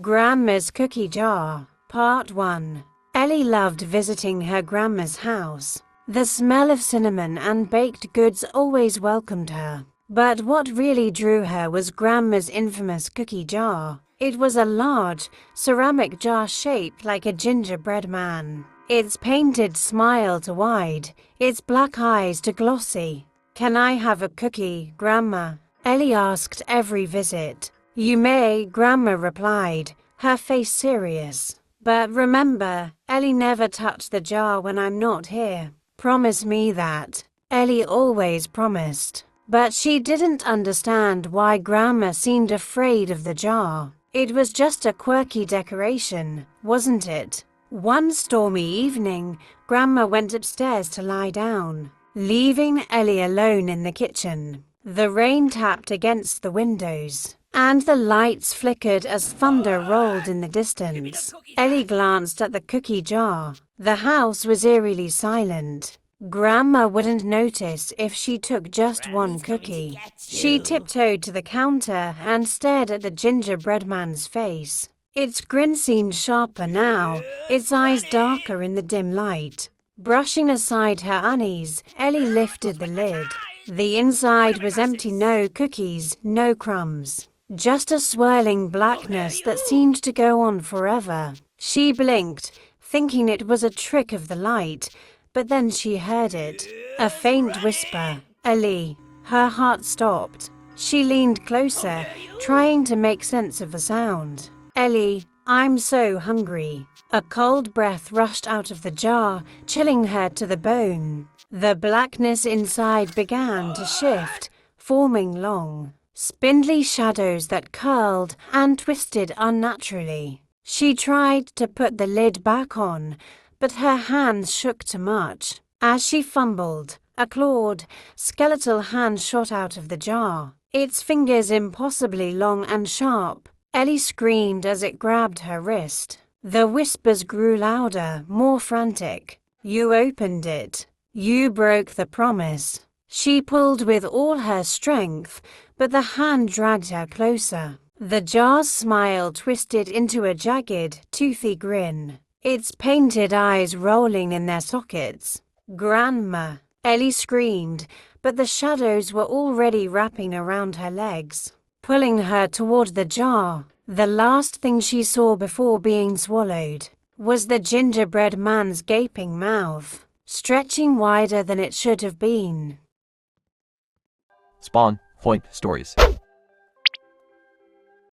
Grandma's Cookie Jar, Part 1. Ellie loved visiting her grandma's house. The smell of cinnamon and baked goods always welcomed her. But what really drew her was Grandma's infamous cookie jar. It was a large, ceramic jar shaped like a gingerbread man. Its painted smile to wide, its black eyes to glossy. "Can I have a cookie, Grandma?" Ellie asked every visit. "You may," Grandma replied, her face serious. "But remember, Ellie never touched the jar when I'm not here. Promise me that." Ellie always promised. But she didn't understand why Grandma seemed afraid of the jar. It was just a quirky decoration, wasn't it? One stormy evening, Grandma went upstairs to lie down, leaving Ellie alone in the kitchen. The rain tapped against the windows, and the lights flickered as thunder rolled in the distance. Ellie glanced at the cookie jar. The house was eerily silent. Grandma wouldn't notice if she took just one cookie. She tiptoed to the counter and stared at the gingerbread man's face. Its grin seemed sharper now, its eyes darker in the dim light. Brushing aside her unease, Ellie lifted the lid. The inside was empty, no cookies, no crumbs. Just a swirling blackness that seemed to go on forever. She blinked, thinking it was a trick of the light, but then she heard it. A faint whisper. "Ellie." Her heart stopped. She leaned closer, trying to make sense of the sound. "Ellie, I'm so hungry." A cold breath rushed out of the jar, chilling her to the bone. The blackness inside began to shift, forming long, spindly shadows that curled and twisted unnaturally. She tried to put the lid back on, but her hands shook too much. As she fumbled, a clawed, skeletal hand shot out of the jar, its fingers impossibly long and sharp. Ellie screamed as it grabbed her wrist. The whispers grew louder, more frantic. "You opened it. You broke the promise." She pulled with all her strength, but the hand dragged her closer. The jar's smile twisted into a jagged, toothy grin, its painted eyes rolling in their sockets. "Grandma!" Ellie screamed, but the shadows were already wrapping around her legs, pulling her toward the jar. The last thing she saw before being swallowed was the gingerbread man's gaping mouth, stretching wider than it should have been. Spawnpointstories.